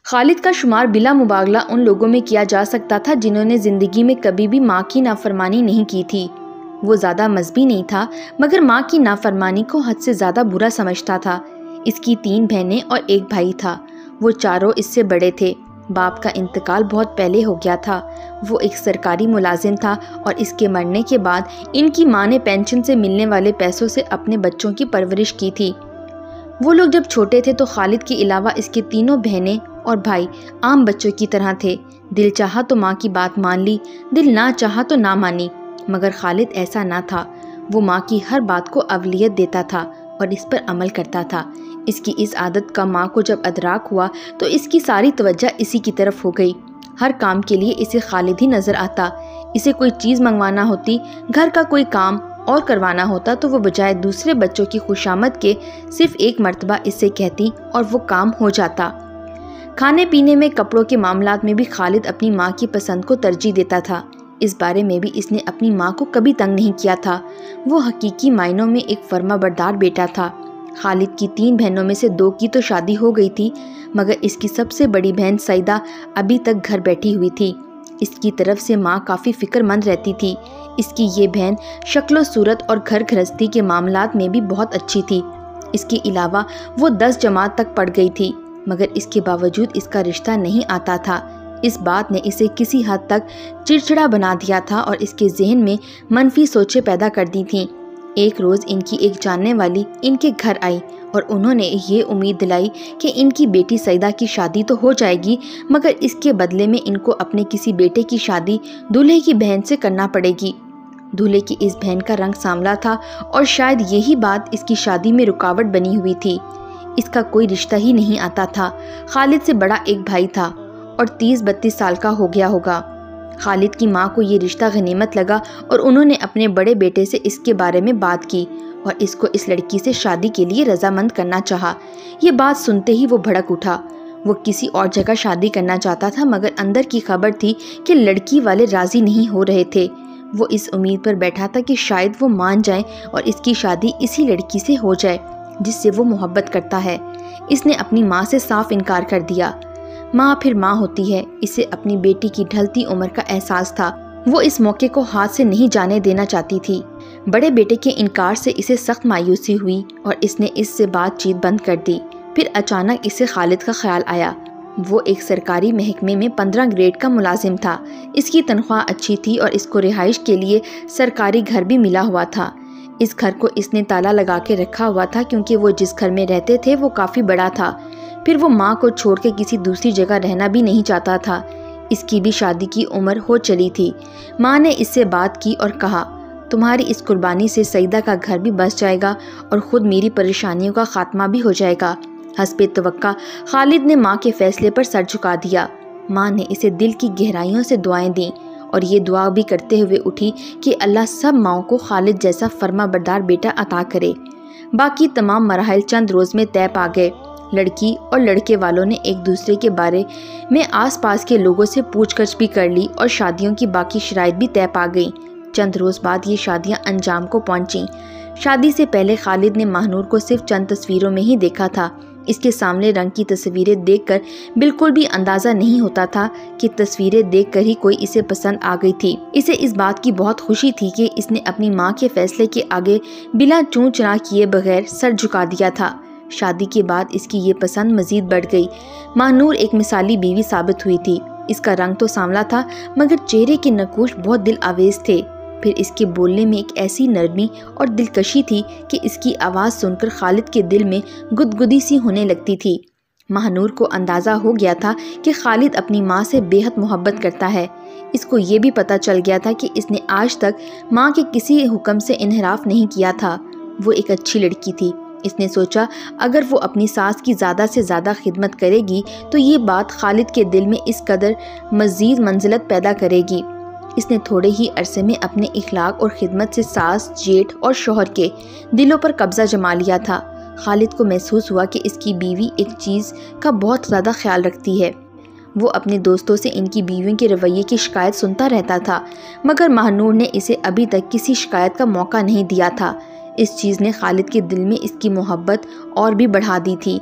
خالد کا شمار بلا مبالغہ ان لوگوں میں کیا جا سکتا تھا جنہوں نے زندگی میں کبھی بھی ماں کی نافرمانی نہیں کی تھی۔ وہ زیادہ مذہبی نہیں تھا مگر ماں کی نافرمانی کو حد سے زیادہ برا سمجھتا تھا۔ اس کی 3 بہنیں اور 1 بھائی تھا۔ وہ چاروں اس سے بڑے تھے۔ باپ کا انتقال بہت پہلے ہو گیا تھا۔ وہ ایک سرکاری ملازم تھا اور اس کے مرنے کے بعد ان کی ماں نے پینشن سے ملنے والے پیسوں سے اپنے بچوں کی پرورش کی تھی۔ وہ لوگ جب چھوٹے تھے تو خالد کے علاوہ اس کی تینوں بہنیں اور بھائی عام بچوں کی طرح تھے۔ دل چاہا تو ماں کی بات مان لی، دل نہ چاہا تو نہ مانی، مگر خالد ایسا نہ تھا۔ وہ ماں کی ہر بات کو اولویت دیتا تھا اور اس پر عمل کرتا تھا۔ اس کی اس عادت کا ماں کو جب ادراک ہوا تو اس کی ساری توجہ اسی کی طرف ہو گئی۔ ہر کام کے لیے اسے خالد ہی نظر آتا۔ اسے کوئی چیز منگوانا ہوتی، گھر کا کوئی کام اور کروانا ہوتا تو وہ بجائے دوسرے بچوں کی خوشامد کے صرف 1 مرتبہ اسے کہتی اور وہ کام ہو جاتا۔ کھانے پینے میں، کپڑوں کے معاملات میں بھی خالد اپنی ماں کی پسند کو ترجیح دیتا تھا۔ اس بارے میں بھی اس نے اپنی ماں کو کبھی تنگ نہیں کیا تھا۔ وہ حقیقی معنوں میں ایک فرما بردار بیٹا تھا۔ خالد کی 3 بہنوں میں سے 2 کی تو شادی ہو گئی تھی مگر اس کی سب سے بڑی بہن سعیدہ ابھی تک گھر بیٹھی ہوئی تھی۔ اس کی طرف سے ماں کافی فکر مند رہتی تھی۔ اس کی یہ بہن شکل و صورت اور گھر گھرستی کے معاملات میں بھی بہت اچھی تھی۔ اس کے علاوہ وہ 10 جماعت تک پڑھ گئی تھی مگر اس کے باوجود اس کا رشتہ نہیں آتا تھا۔ اس بات نے اسے کسی حد تک چڑچڑا بنا دیا تھا اور اس کے ذہن میں منفی سوچیں پیدا کر دی تھیں۔ ایک روز ان کی ایک جاننے والی ان کے گھر آئی اور انہوں نے یہ امید دلائی کہ ان کی بیٹی سعیدہ کی شادی تو ہو جائے گی مگر اس کے بدلے میں ان کو اپنے کسی بیٹے کی شادی دولہے کی بہن سے کرنا پڑے گی۔ دولہے کی اس بہن کا رنگ سانولا تھا اور شاید یہی بات اس کی شادی میں رکاوٹ بنی ہوئی تھی۔ اس کا کوئی رشتہ ہی نہیں آتا تھا۔ خالد سے بڑا ایک بھائی تھا اور 30-32 سال کا ہو گیا ہوگا۔ خالد کی ماں کو یہ رشتہ غنیمت لگا اور انہوں نے اپنے بڑے بیٹے سے اس کے بارے میں بات کی اور اس کو اس لڑکی سے شادی کے لیے رضامند کرنا چاہا۔ یہ بات سنتے ہی وہ بھڑک اٹھا۔ وہ کسی اور جگہ شادی کرنا چاہتا تھا مگر اندر کی خبر تھی کہ لڑکی والے راضی نہیں ہو رہے تھے۔ وہ اس امید پر بیٹھا تھا کہ شاید وہ مان جائیں اور اس کی شادی اسی لڑکی سے ہو جائے جس سے وہ محبت کرتا ہے۔ اس نے اپنی ماں سے صاف انکار کر دیا۔ ماں پھر ماں ہوتی ہے۔ اسے اپنی بیٹی کی ڈھلتی عمر کا احساس تھا۔ وہ اس موقع کو ہاتھ سے نہیں جانے دینا چاہتی تھی۔ بڑے بیٹے کے انکار سے اسے سخت مایوسی ہوئی اور اس نے اس سے بات چیت بند کر دی۔ پھر اچانک اسے خالد کا خیال آیا۔ وہ ایک سرکاری محکمے میں 15 گریڈ کا ملازم تھا۔ اس کی تنخواہ اچھی تھی اور اس کو رہائش کے لیے سرکاری گھر بھی ملا ہوا تھا۔ اس گھر کو اس نے تالا لگا کے رکھا ہوا تھا کیونکہ وہ جس گھر میں رہتے تھے وہ کافی بڑا تھا۔ پھر وہ ماں کو چھوڑ کے کسی دوسری جگہ رہنا بھی نہیں چاہتا تھا۔ اس کی بھی شادی کی عمر ہو چلی تھی۔ ماں نے اس سے بات کی اور کہا، تمہاری اس قربانی سے سعیدہ کا گھر بھی بس جائے گا اور خود میری پریشانیوں کا خاتمہ بھی ہو جائے گا۔ حسب توقع خالد نے ماں کے فیصلے پر سر جھکا دیا۔ ماں نے اسے دل کی گہرائیوں سے دعائیں دیں اور یہ دعا بھی کرتے ہوئے اٹھی کہ اللہ سب ماؤں کو خالد جیسا فرما بردار بیٹا عطا کرے۔ باقی تمام مراحل چند روز میں طے پا گئے۔ لڑکی اور لڑکے والوں نے ایک دوسرے کے بارے میں آس پاس کے لوگوں سے پوچھ گچھ بھی کر لی اور شادیوں کی باقی شرائط بھی طے پا گئیں۔ چند روز بعد یہ شادیاں انجام کو پہنچیں۔ شادی سے پہلے خالد نے ماہنور کو صرف چند تصویروں میں ہی دیکھا تھا۔ اس کے سامنے رنگ کی تصویریں دیکھ کر بالکل بھی اندازہ نہیں ہوتا تھا کہ تصویریں دیکھ کر ہی کوئی اسے پسند آ گئی تھی۔ اسے اس بات کی بہت خوشی تھی کہ اس نے اپنی ماں کے فیصلے کے آگے بلا چوں چرا کیے بغیر سر جھکا دیا تھا۔ شادی کے بعد اس کی یہ پسند مزید بڑھ گئی۔ ماہنور ایک مثالی بیوی ثابت ہوئی تھی۔ اس کا رنگ تو سانولا تھا مگر چہرے کے نقوش بہت دل آویز تھے۔ پھر اس کے بولنے میں ایک ایسی نرمی اور دلکشی تھی کہ اس کی آواز سن کر خالد کے دل میں گدگدی سی ہونے لگتی تھی۔ ماہنور کو اندازہ ہو گیا تھا کہ خالد اپنی ماں سے بے حد محبت کرتا ہے۔ اس کو یہ بھی پتہ چل گیا تھا کہ اس نے آج تک ماں کے کسی حکم سے انحراف نہیں کیا تھا۔ وہ ایک اچھی لڑکی تھی۔ اس نے سوچا اگر وہ اپنی ساس کی زیادہ سے زیادہ خدمت کرے گی تو یہ بات خالد کے دل میں اس قدر مزید منزلت پیدا کرے گی۔ اس نے تھوڑے ہی عرصے میں اپنے اخلاق اور خدمت سے ساس، جیٹھ اور شوہر کے دلوں پر قبضہ جما لیا تھا۔ خالد کو محسوس ہوا کہ اس کی بیوی ایک چیز کا بہت زیادہ خیال رکھتی ہے۔ وہ اپنے دوستوں سے ان کی بیویوں کے رویے کی شکایت سنتا رہتا تھا مگر ماہنور نے اسے ابھی تک کسی شکایت کا موقع نہیں دیا تھا۔ اس چیز نے خالد کے دل میں اس کی محبت اور بھی بڑھا دی تھی۔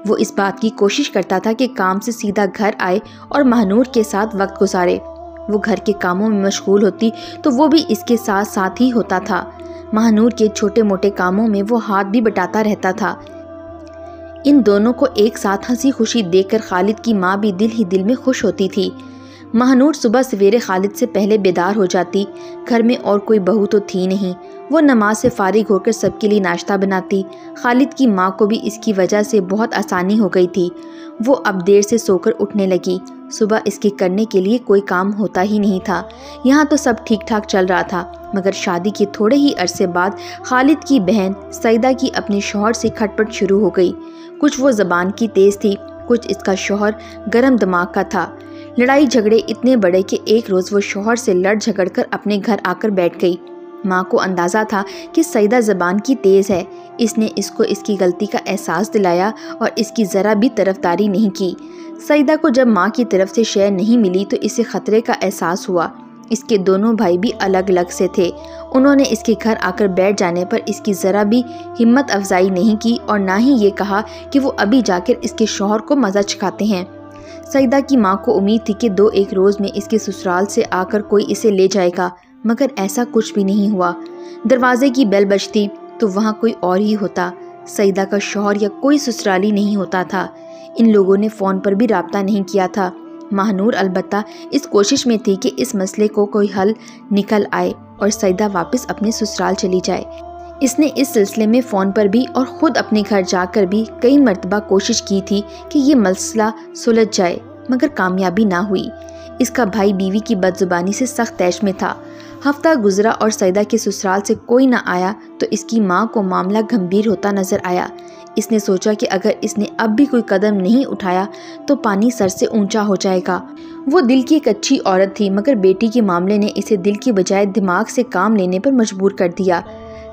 وہ اس بات کی کوشش کرتا تھا کہ کام سے سیدھا گھر آئے اور مہنور کے ساتھ وقت گزارے۔ وہ گھر کے کاموں میں مشغول ہوتی تو وہ بھی اس کے ساتھ ساتھ ہی ہوتا تھا۔ مہنور کے چھوٹے موٹے کاموں میں وہ ہاتھ بھی بٹاتا رہتا تھا۔ ان دونوں کو ایک ساتھ ہنسی خوشی دیکھ کر خالد کی ماں بھی دل ہی دل میں خوش ہوتی تھی۔ مہنور صبح سویرے خالد سے پہلے بیدار ہو جاتی۔ گھر میں اور کوئی بہو تو تھی نہیں۔ وہ نماز سے فارغ ہو کر سب کے لیے ناشتہ بناتی۔ خالد کی ماں کو بھی اس کی وجہ سے بہت آسانی ہو گئی تھی۔ وہ اب دیر سے سو کر اٹھنے لگی۔ صبح اس کے کرنے کے لیے کوئی کام ہوتا ہی نہیں تھا۔ یہاں تو سب ٹھیک ٹھاک چل رہا تھا، مگر شادی کے تھوڑے ہی عرصے بعد خالد کی بہن سعیدہ کی اپنے شوہر سے کھٹ پٹ شروع ہو گئی۔ کچھ وہ زبان کی تیز تھی، کچھ اس کا شوہر گرم دماغ کا تھا۔ لڑائی جھگڑے اتنے بڑے کہ ایک روز وہ شوہر سے لڑ جھگڑ کر اپنے گھر آ کر بیٹھ گئی۔ ماں کو اندازہ تھا کہ سعیدہ زبان کی تیز ہے۔ اس نے اس کو اس کی غلطی کا احساس دلایا اور اس کی ذرا بھی طرفداری نہیں کی۔ سعیدہ کو جب ماں کی طرف سے شے نہیں ملی تو اسے خطرے کا احساس ہوا۔ اس کے دونوں بھائی بھی الگ الگ سے تھے۔ انہوں نے اس کے گھر آ کر بیٹھ جانے پر اس کی ذرا بھی ہمت افزائی نہیں کی اور نہ ہی یہ کہا کہ وہ ابھی جا کر اس کے شوہر کو مزہ چکھاتے ہیں۔ سعیدہ کی ماں کو امید تھی کہ 2-1 روز میں اس کے سسرال سے آ کر کوئی اسے لے جائے گا، مگر ایسا کچھ بھی نہیں ہوا۔ دروازے کی بیل بجتی تو وہاں کوئی اور ہی ہوتا۔ سعیدہ کا شوہر یا کوئی سسرالی نہیں ہوتا تھا۔ ان لوگوں نے فون پر بھی رابطہ نہیں کیا تھا۔ مہنور البتہ اس کوشش میں تھی کہ اس مسئلے کو کوئی حل نکل آئے اور سعیدہ واپس اپنے سسرال چلی جائے۔ اس نے اس سلسلے میں فون پر بھی اور خود اپنے گھر جا کر بھی کئی مرتبہ کوشش کی تھی کہ یہ مسئلہ سلجھ جائے، مگر کامیابی نہ ہوئی۔ اس کا بھائی بیوی کی بدزبانی سے سخت طیش میں تھا۔ ہفتہ گزرا اور سعیدہ کے سسرال سے کوئی نہ آیا تو اس کی ماں کو معاملہ گھمبیر ہوتا نظر آیا۔ اس نے سوچا کہ اگر اس نے اب بھی کوئی قدم نہیں اٹھایا تو پانی سر سے اونچا ہو جائے گا۔ وہ دل کی ایک اچھی عورت تھی، مگر بیٹی کے معاملے نے اسے دل کی بجائے دماغ سے کام لینے پر مجبور کر دیا۔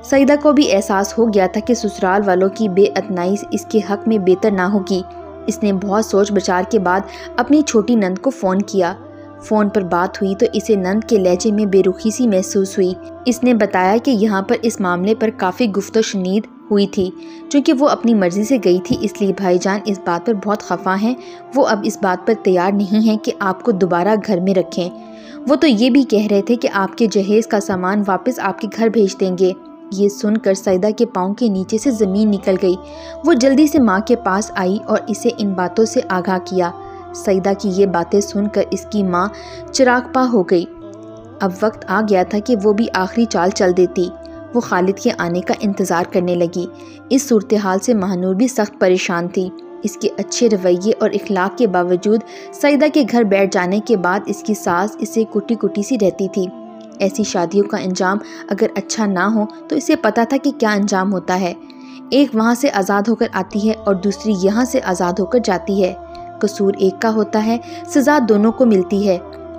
سعیدہ کو بھی احساس ہو گیا تھا کہ سسرال والوں کی بے اعتنائی اس کے حق میں بہتر نہ ہوگی۔ اس نے بہت سوچ بچار کے بعد اپنی چھوٹی نند کو فون کیا۔ فون پر بات ہوئی تو اسے نند کے لہجے میں بے رخی سی محسوس ہوئی۔ اس نے بتایا کہ یہاں پر اس معاملے پر کافی گفت و شنید ہوئی تھی۔ چونکہ وہ اپنی مرضی سے گئی تھی اس لیے بھائی جان اس بات پر بہت خفا ہیں۔ وہ اب اس بات پر تیار نہیں ہیں کہ آپ کو دوبارہ گھر میں رکھیں۔ وہ تو یہ بھی کہہ رہے تھے کہ آپ کے جہیز کا سامان واپس آپ کے گھر بھیج دیں گے۔ یہ سن کر سعیدہ کے پاؤں کے نیچے سے زمین نکل گئی۔ وہ جلدی سے ماں کے پاس آئی اور اسے ان باتوں سے آگاہ کیا۔ سعیدہ کی یہ باتیں سن کر اس کی ماں چراغ پا ہو گئی۔ اب وقت آ گیا تھا کہ وہ بھی آخری چال چل دیتی۔ وہ خالد کے آنے کا انتظار کرنے لگی۔ اس صورتحال سے مہنور بھی سخت پریشان تھی۔ اس کے اچھے رویے اور اخلاق کے باوجود سعیدہ کے گھر بیٹھ جانے کے بعد اس کی ساس اسے کٹی کٹی سی رہتی تھی۔ ایسی شادیوں کا انجام اگر اچھا نہ ہو تو اسے پتا تھا کہ کیا انجام ہوتا ہے۔ ایک وہاں سے آزاد ہو کر آتی ہے اور دوسری یہاں سے آزاد ہو کر جاتی ہے۔ قصور ایک کا ہوتا ہے، سزا دونوں کو ملتی ہے۔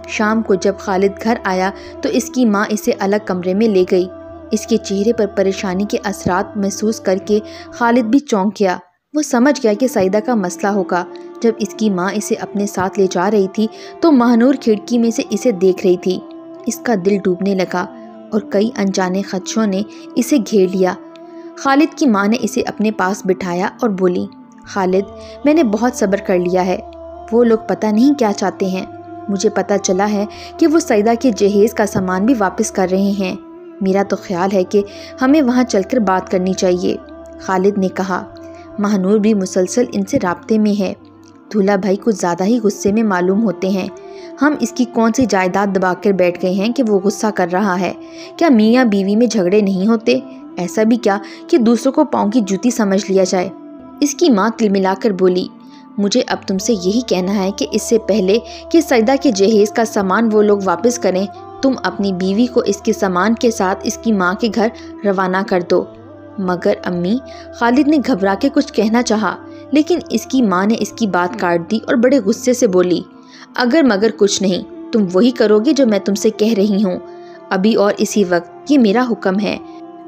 شام کو جب خالد گھر آیا تو اس کی ماں اسے الگ کمرے میں لے گئی۔ اس کے چہرے پر پریشانی کے اثرات محسوس کر کے خالد بھی چونک گیا۔ وہ سمجھ گیا کہ سعیدہ کا مسئلہ ہوگا۔ جب اس کی ماں اسے اپنے ساتھ لے جا رہی تھی تو مہنور کھڑکی میں سے اسے دیکھ رہی تھی۔ اس کا دل ڈوبنے لگا اور کئی انجانے خدشوں نے اسے گھیر لیا۔ خالد کی ماں نے اسے اپنے پاس بٹھایا اور بولی، خالد میں نے بہت صبر کر لیا ہے۔ وہ لوگ پتہ نہیں کیا چاہتے ہیں۔ مجھے پتہ چلا ہے کہ وہ سعیدہ کے جہیز کا سامان بھی واپس کر رہے ہیں۔ میرا تو خیال ہے کہ ہمیں وہاں چل کر بات کرنی چاہیے، خالد نے کہا۔ مہنور بھی مسلسل ان سے رابطے میں ہے۔ دھولا بھائی کچھ زیادہ ہی غصے میں معلوم ہوتے ہیں۔ ہم اس کی کون سی جائیداد دبا کر بیٹھ گئے ہیں کہ وہ غصہ کر رہا ہے؟ کیا میاں بیوی میں جھگڑے نہیں ہوتے؟ ایسا بھی کیا کہ دوسروں کو پاؤں کی جوتی سمجھ لیا جائے؟ اس کی ماں تلملا کر بولی، مجھے اب تم سے یہی کہنا ہے کہ اس سے پہلے کہ سعیدہ کے جہیز کا سامان وہ لوگ واپس کریں، تم اپنی بیوی کو اس کے سامان کے ساتھ اس کی ماں کے گھر روانہ کر دو۔ مگر امی، خالد نے گھبرا کے کچھ کہنا چاہا، لیکن اس کی ماں نے اس کی بات کاٹ دی اور بڑے غصے سے بولی، اگر مگر کچھ نہیں، تم وہی کرو گے جو میں تم سے کہہ رہی ہوں، ابھی اور اسی وقت، یہ میرا حکم ہے۔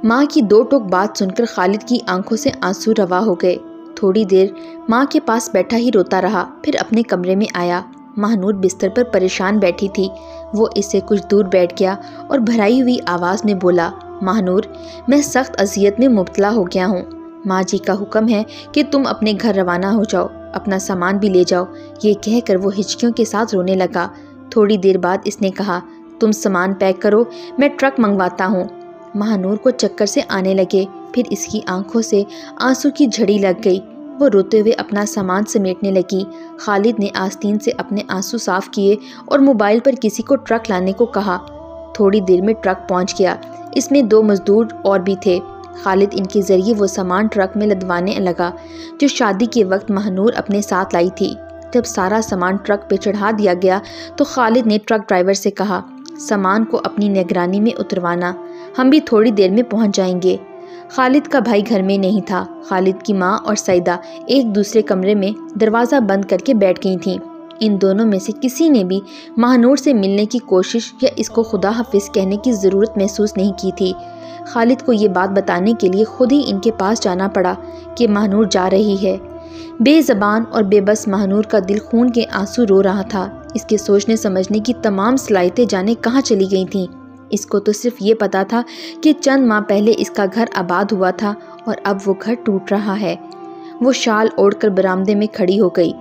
ماں کی دو ٹوک بات سن کر خالد کی آنکھوں سے آنسو روا ہو گئے۔ تھوڑی دیر ماں کے پاس بیٹھا ہی روتا رہا، پھر اپنے کمرے میں آیا۔ مہنور بستر پر پریشان بیٹھی تھی۔ وہ اس سے کچھ دور بیٹھ گیا اور بھرائی ہوئی آواز میں بولا، مہنور، میں سخت اذیت میں مبتلا ہو گیا ہوں۔ ماں جی کا حکم ہے کہ تم اپنے گھر روانہ ہو جاؤ، اپنا سامان بھی لے جاؤ۔ یہ کہہ کر وہ ہچکیوں کے ساتھ رونے لگا۔ تھوڑی دیر بعد اس نے کہا، تم سامان پیک کرو، میں ٹرک منگواتا ہوں۔ ماہ نور کو چکر سے آنے لگے، پھر اس کی آنکھوں سے آنسو کی جھڑی لگ گئی۔ وہ روتے ہوئے اپنا سامان سمیٹنے لگی۔ خالد نے آستین سے اپنے آنسو صاف کیے اور موبائل پر کسی کو ٹرک لانے کو کہا۔ تھوڑی دیر میں ٹرک پہنچ گیا۔ اس میں 2 مزدور اور بھی تھے۔ خالد ان کے ذریعے وہ سامان ٹرک میں لدوانے لگا جو شادی کے وقت ماہ نور اپنے ساتھ لائی تھی۔ جب سارا سامان ٹرک پہ چڑھا دیا گیا تو خالد نے ٹرک ڈرائیور سے کہا، سامان کو اپنی نگرانی میں اتروانا، ہم بھی تھوڑی دیر میں پہنچ جائیں گے۔ خالد کا بھائی گھر میں نہیں تھا۔ خالد کی ماں اور سعیدہ ایک دوسرے کمرے میں دروازہ بند کر کے بیٹھ گئی تھیں۔ ان دونوں میں سے کسی نے بھی ماہ نور سے ملنے کی کوشش یا اس کو خدا حافظ کہنے کی ضرورت محسوس نہیں کی تھی۔ خالد کو یہ بات بتانے کے لیے خود ہی ان کے پاس جانا پڑا کہ ماہ نور جا رہی ہے۔ بے زبان اور بے بس ماہ نور کا دل خون کے آنسو رو رہا تھا۔ اس کے سوچنے سمجھنے کی تمام صلاحیتیں جانے کہاں چلی گئی تھیں۔ اس کو تو صرف یہ پتا تھا کہ چند ماہ پہلے اس کا گھر آباد ہوا تھا اور اب وہ گھر ٹوٹ رہا ہے۔ وہ شال اوڑھ کر برآمدے میں کھڑی ہو گئی۔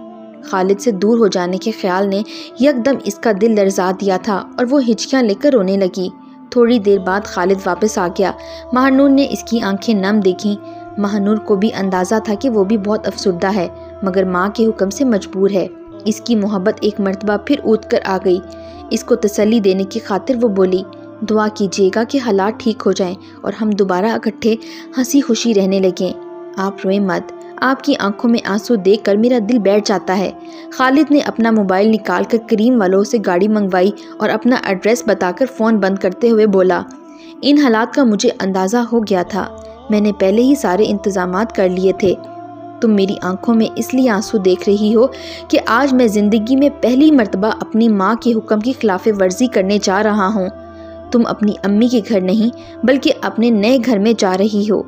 خالد سے دور ہو جانے کے خیال نے یکدم اس کا دل لرزا دیا تھا اور وہ ہچکیاں لے کر رونے لگی۔ تھوڑی دیر بعد خالد واپس آ گیا۔ ماہ نور نے اس کی آنکھیں نم دیکھیں۔ ماہ نور کو بھی اندازہ تھا کہ وہ بھی بہت افسردہ ہے، مگر ماں کے حکم سے مجبور ہے۔ اس کی محبت ایک مرتبہ پھر اٹھ کر آ گئی۔ اس کو تسلی دینے کی خاطر وہ بولی، دعا کیجیے گا کہ حالات ٹھیک ہو جائیں اور ہم دوبارہ اکٹھے ہنسی خوشی رہنے لگیں۔ آپ روئیں مت، آپ کی آنکھوں میں آنسو دیکھ کر میرا دل بیٹھ جاتا ہے۔ خالد نے اپنا موبائل نکال کر کریم والوں سے گاڑی منگوائی اور اپنا ایڈریس بتا کر فون بند کرتے ہوئے بولا، ان حالات کا مجھے اندازہ ہو گیا تھا، میں نے پہلے ہی سارے انتظامات کر لیے تھے۔ تم میری آنکھوں میں اس لیے آنسو دیکھ رہی ہو کہ آج میں زندگی میں پہلی مرتبہ اپنی ماں کے حکم کی خلاف ورزی کرنے جا رہا ہوں۔ تم اپنی امی کے گھر نہیں بلکہ اپنے نئے گھر میں جا رہی ہو۔